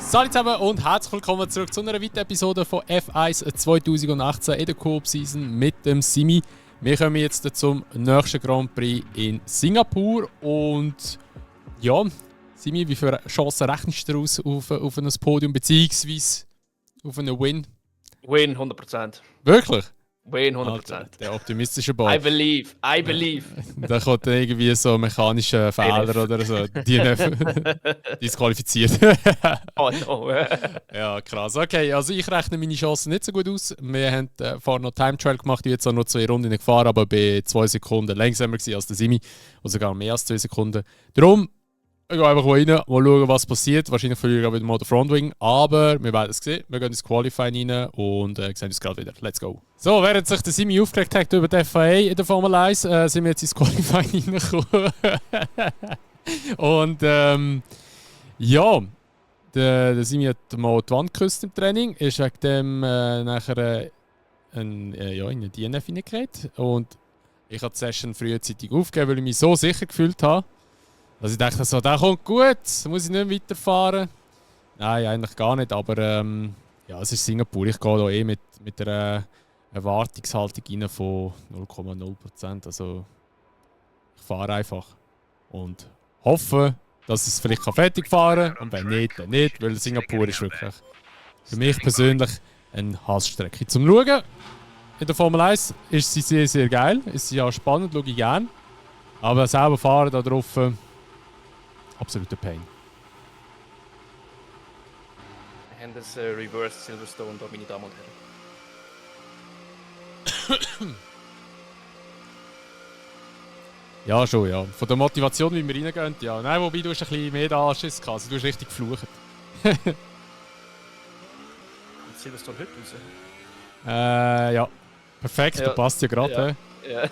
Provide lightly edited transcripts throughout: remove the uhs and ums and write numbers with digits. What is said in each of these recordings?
Salut zusammen und herzlich willkommen zurück zu einer weiteren Episode von F1 2018 in der Coop-Season mit dem Simi. Wir kommen jetzt zum nächsten Grand Prix in Singapur und ja, Simi, wie viele Chancen rechnest du daraus auf ein Podium bzw. auf einen Win? Win 100%. Wirklich? Win 100%. Alter, der optimistische Ball. I believe. Da kommt dann irgendwie so ein mechanischer Fehler oder so. Disqualifiziert. Oh no. Ja, krass. Okay, also ich rechne meine Chancen nicht so gut aus. Wir haben vorher noch Time Trial gemacht, ich bin jetzt auch noch 2 Runden gefahren, aber bei 2 Sekunden langsamer gewesen als der Simi. Oder sogar mehr als 2 Sekunden. Darum, ich gehe einfach rein, mal schauen, was passiert. Wahrscheinlich verliere ich wieder mal den Frontwing, aber wir werden es sehen. Wir gehen ins Qualifying rein und sehen uns gerade wieder. Let's go. So, während sich der Simi aufgeregt hat über die FIA in der Formel 1, sind wir jetzt ins Qualifying reingekommen. Und ja, der Simi hat mal die Wand geküsst im Training, ist wegen dem nachher in eine DNF hineingekommen. Und ich habe die Session frühzeitig aufgegeben, weil ich mich so sicher gefühlt habe. Also ich dachte so, der kommt gut, muss ich nicht weiterfahren. Nein, eigentlich gar nicht, aber ja, es ist Singapur. Ich gehe da mit einer Erwartungshaltung rein von 0,0%. Also ich fahre einfach und hoffe, dass es vielleicht fertig fahren kann. Und wenn nicht, dann nicht, weil Singapur ist wirklich für mich persönlich eine Hassstrecke. Zum Schauen in der Formel 1 ist sie sehr, sehr geil. Ist ja spannend, schaue ich gerne. Aber selber fahren da drauf, absoluter Pain. Wir haben das Reverse Silverstone da, meine Damen und Herren. Ja, schon, ja. Von der Motivation, wie wir reingehen, ja. Nein, wobei du hast ein bisschen mehr da Anschiss gehabt. Also, du hast richtig geflucht. Kommt Silverstone heute raus? Ja. Perfekt, Ja. du passt ja gerade. Ja.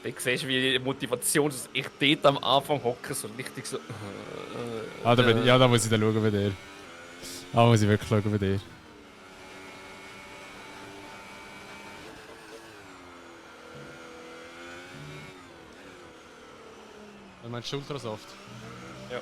Du siehst, wie die Motivation ist, ich dort am Anfang hocke, so richtig so. Da muss ich dann schauen bei dir. Da muss ich wirklich schauen bei dir. Du meinst Schultersoft? Ja.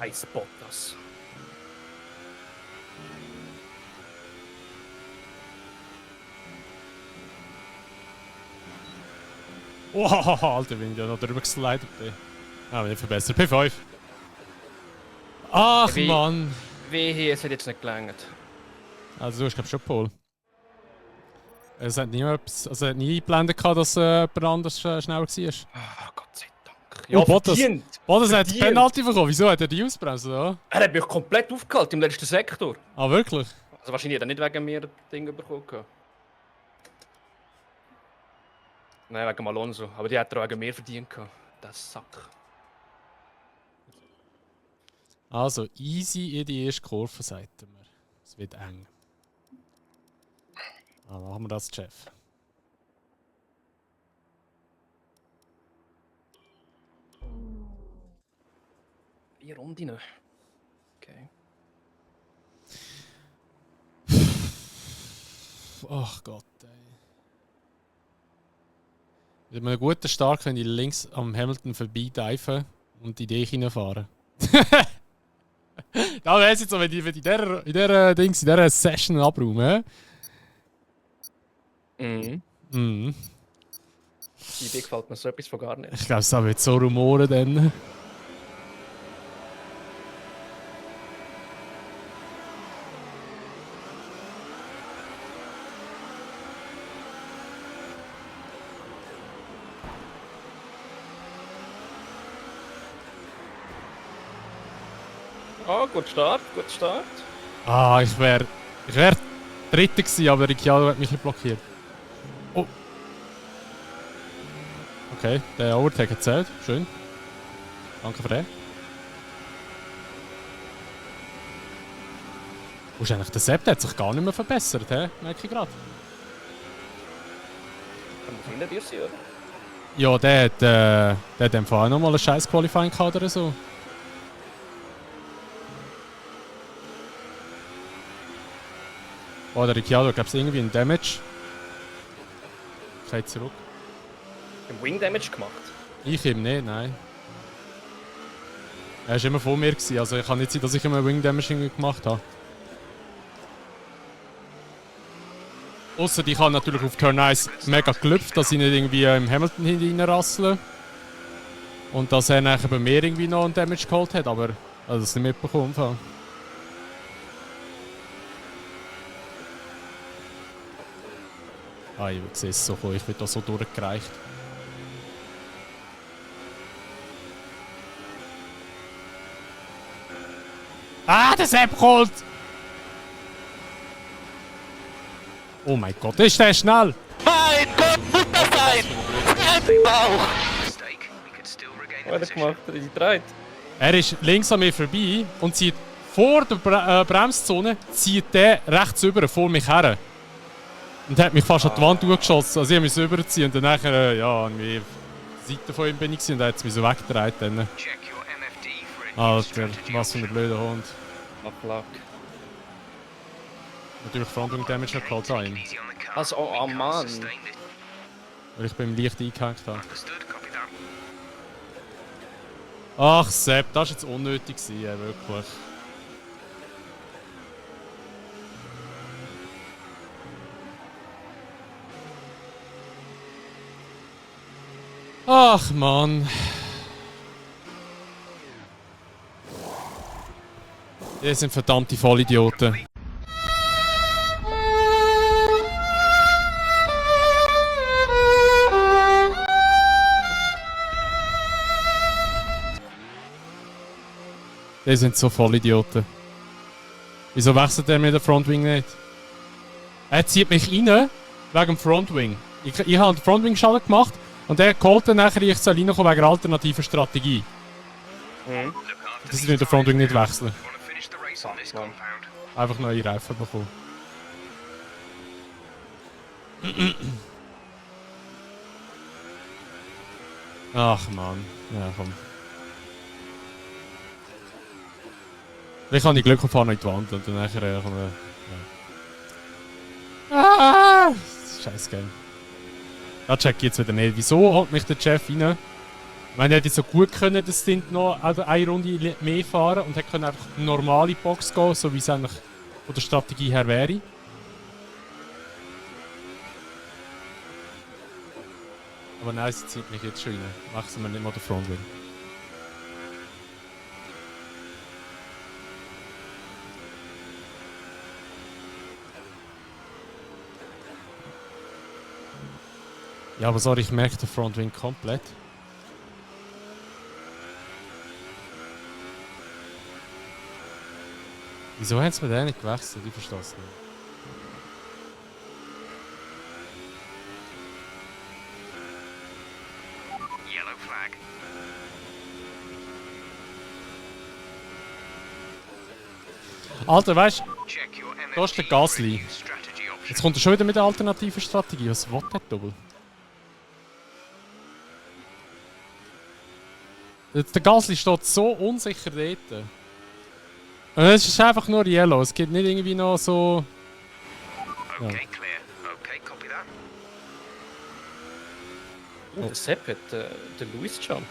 I spot das. Wow, Alter, bin ich da noch drüber geslidet. Ah, bin ich verbessert. P5. Ach, Mann. Wehe, es hat jetzt nicht gelangt. Also, du hast, glaube ich, schon Pole. Es hat nie eingeblendet, dass jemand anders schneller war. Ah, Gott sei Dank. Ja, Bottas hat Verdient. Penalty bekommen. Wieso hat er die ausbremst? Ja? Er hat mich komplett aufgehalten im letzten Sektor. Ah, wirklich? Also wahrscheinlich hat er nicht wegen mir das Ding bekommen. Nein, wegen Alonso. Aber die hat er wegen mir verdient. Das Sack. Also, easy in die erste Kurve, sagt er mir. Es wird eng. Ah, machen wir das, Chef. Vier Runden. Okay. Ach Gott, ey. Mit einem guten Start können die links am Hamilton vorbei diven und in die reinfahren. Da wäre es jetzt so, wenn die in dieser Session abräumen. Mhm. Mhm. Die Idee gefällt mir so etwas von gar nicht. Ich glaube, es wird so rumoren dann. Ah, gut Start, gut Start. Ah, ich wär Dritter gewesen, aber Ricciardo hat mich blockiert. Oh. Okay, der Overtake hat zählt. Schön. Danke für den. Wo ist eigentlich der Sepp? Der hat sich gar nicht mehr verbessert, he? Merke ich gerade. Kann man hinter dir sein, oder? Ja, der hat im Fall nochmal ein scheiß Qualifying gehabt oder so. Oh, der Ricciardo gab es irgendwie einen Damage. Geht zurück. Im Wing Damage gemacht. Ich ihm nicht, nein. Er war immer vor mir, also ich kann nicht sein, dass ich immer Wing Damage gemacht habe. Ausser ich habe natürlich auf Turn 1 mega gelüpft, dass ich nicht irgendwie im Hamilton hineinrassle. Und dass er nachher bei mir irgendwie noch einen Damage geholt hat, aber also das nicht mitbekommen habe. Ah, ich sehe es so, ich bin da so durchgereicht. Ah, der Sepp kommt! Oh mein Gott, ist der schnell! Mein Gott, muss das sein! Im Bauch! Was hat er gemacht? Er ist gedreht. Er ist links an mir vorbei und zieht vor der Bremszone, zieht der rechts über vor mich her. Und hat mich fast an die Wand durchgeschossen. Also ich musste überziehen und dann nachher, ja, an der Seite von ihm bin ich und er hat mich so weggedreht. Dann. Alter, was für ein blöder Hund. Ablag. Natürlich Frontwing Damage noch geholt an ihm. Also, oh Mann. Weil ich beim leicht eingehängt habe. Ach Sepp, das war jetzt unnötig, wirklich. Ach Mann. Ihr sind verdammte Vollidioten. Die sind so Vollidioten. Wieso wechselt er mit der Frontwing nicht? Er zieht mich rein wegen dem Frontwing. Ich habe den Frontwing-Schaden gemacht und er holt dann nachher, ich soll reinkommen wegen alternativer Strategie. Mhm. Das ist mit der Frontwing nicht wechseln. Mann. Einfach neue Reifen bekommen. Ach Mann. Ja, komm. Vielleicht habe ich Glück und fahre noch in die Wand und dann nachher kommen wir. Ja. Ah! Scheiß Game. Da check ich jetzt wieder nicht. Wieso holt mich der Chef rein? Ich meine, er hätte so gut können, das Stint noch eine Runde mehr fahren und hätte einfach eine normale Box gehen, so wie es eigentlich von der Strategie her wäre. Aber nein, sie zieht mich jetzt schon rein. Wechseln wir nicht mal den Frontwing. Ja, aber sorry, ich merke den Frontwing komplett. Wieso haben sie mir den nicht gewechselt? Ich verstehe es nicht. Yellow flag. Alter, weißt du, Check your Da ist der MFD Gasly. for a new strategy Jetzt kommt er schon wieder mit der alternativen Strategie. Was will der Double? Der Gasly steht so unsicher dort. Und es ist einfach nur Yellow. Es gibt nicht irgendwie noch so... Ja. Okay, clear. Okay, copy that. Oh, der Sepp hat den Lewis jumped.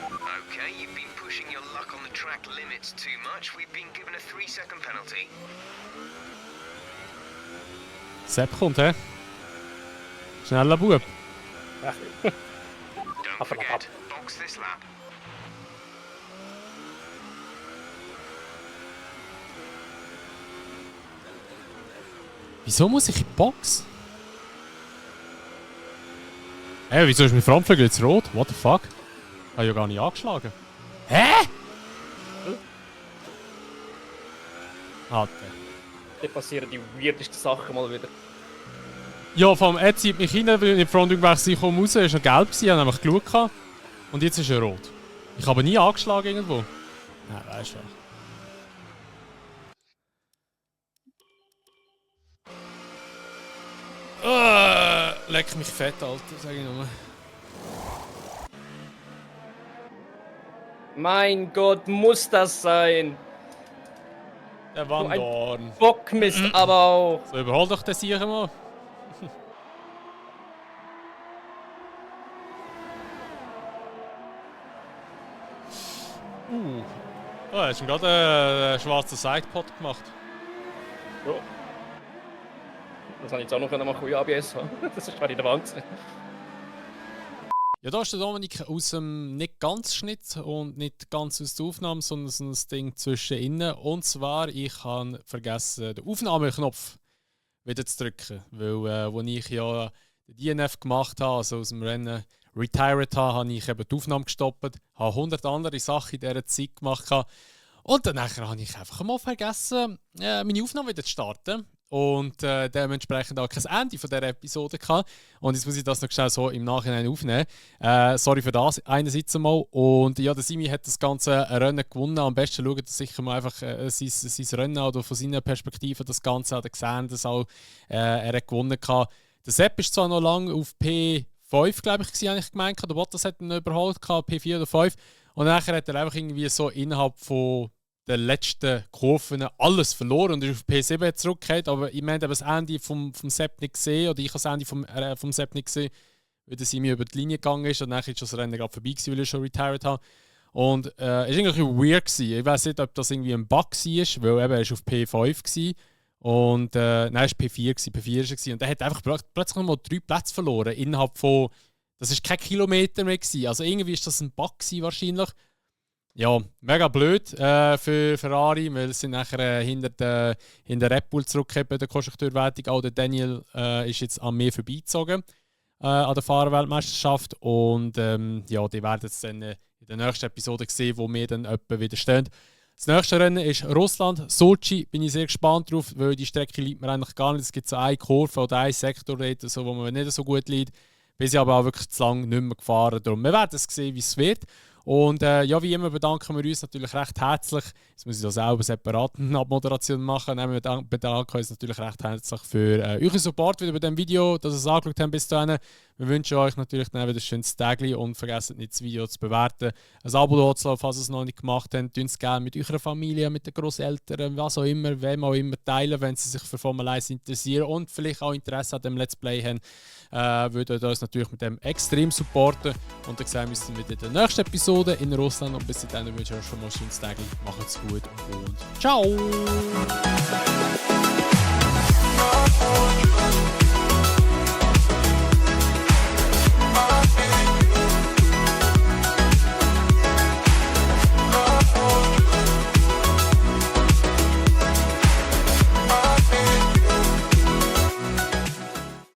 Okay, you've been pushing your luck on the track limits too much. We've been given a 3-second penalty. Sepp kommt, hä? Schneller Bub. Don't Up. forget, box this lap. Wieso muss ich in die Box? Hä, wieso ist mein Frontflügel jetzt rot? What the fuck? Ich habe ja gar nicht angeschlagen. Hä? Alter. Da passieren die weirdesten Sachen mal wieder. Ja, vom er zieht mich rein, weil ich in die Frontung wechsle, ich komme raus, er war noch gelb, ich habe nämlich geschaut. Und jetzt ist er rot. Ich habe nie angeschlagen irgendwo. Ja, weißt du. Leck mich fett, Alter, sag ich nur. Mein Gott, muss das sein? Der Wandorn. Bockmist aber auch. So, überhol doch den sicher mal. Oh, hast du ihm gerade einen schwarzen Sidepod gemacht? Ja. Das habe ich jetzt auch noch machen, ABS haben. Das ist gerade in der Wand. Ja, da ist der Dominik aus dem nicht ganz Schnitt und nicht ganz aus der Aufnahme, sondern so ein Ding zwischen innen. Und zwar, ich habe vergessen, den Aufnahmeknopf wieder zu drücken. Weil, als ich ja den DNF gemacht habe, also aus dem Rennen retired habe ich eben die Aufnahme gestoppt, habe 100 andere Sachen in dieser Zeit gemacht. Und dann habe ich einfach mal vergessen, meine Aufnahme wieder zu starten. Und dementsprechend auch kein Ende von dieser Episode gehabt. Und jetzt muss ich das noch schnell so im Nachhinein aufnehmen. Sorry für das einerseits einmal. Und ja, der Simi hat das ganze Rennen gewonnen. Am besten schaut er sich mal einfach sein Rennen oder von seiner Perspektive das Ganze an. Er gesehen, dass auch, er hat gewonnen gehabt. Der Sepp ist zwar noch lange auf P5, glaube ich, habe ich gemeint. Der Bottas hat ihn überholt, P4 oder 5. Und nachher hat er einfach irgendwie so innerhalb von den letzten Kurven alles verloren und ist auf P7 zurückgekehrt. Aber ich meine, das Ende vom Sepp nicht gesehen, oder ich habe das Ende vom Sepp nicht gesehen, weil der Simi über die Linie gegangen ist und dann ist das Rennen gerade vorbei gewesen, weil ich schon retired habe. Und es war irgendwie weird gewesen. Ich weiß nicht, ob das irgendwie ein Bug war, weil eben, er war auf P5 war. Und nein, es war P4 gewesen, P4 war. Und er hat einfach plötzlich noch mal 3 Plätze verloren innerhalb von, das war kein Kilometer mehr gewesen. Also irgendwie ist das ein Bug gewesen, wahrscheinlich. Ja, mega blöd für Ferrari, weil sie nachher hinter Red Bull zurückgekommen bei der Konstrukteurwertung. Auch der Daniel ist jetzt an mir vorbeigezogen an der Fahrerweltmeisterschaft. Und ja, die werden es dann in der nächsten Episode sehen, wo wir dann etwa wieder stehen. Das nächste Rennen ist Russland, Sochi. Bin ich sehr gespannt drauf, weil die Strecke liegt mir eigentlich gar nicht. Es gibt so eine Kurve oder einen Sektor, so, wo man nicht so gut liegt. Bin ich aber auch wirklich zu lange nicht mehr gefahren. Darum, wir werden sehen, wie es wird. Und ja, wie immer bedanken wir uns natürlich recht herzlich. Jetzt muss ich da selber separat eine Abmoderation machen. Wir bedanken uns natürlich recht herzlich für euren Support wieder bei diesem Video, dass ihr es angeschaut habt bis dahin. Wir wünschen euch natürlich dann wieder ein schönes Tag und vergesst nicht, das Video zu bewerten. Ein Abo da zu lassen, falls ihr es noch nicht gemacht habt. Tut es gerne mit eurer Familie, mit den Grosseltern, was auch immer, wem auch immer teilen, wenn sie sich für Formel 1 interessieren und vielleicht auch Interesse an dem Let's Play haben. Würdet ihr uns natürlich mit dem extrem supporten. Und dann sehen wir uns dann wieder in der nächsten Episode in Russland. Und bis dahin wünsche ich euch schon mal ein schönes Tag. Macht's gut und ciao!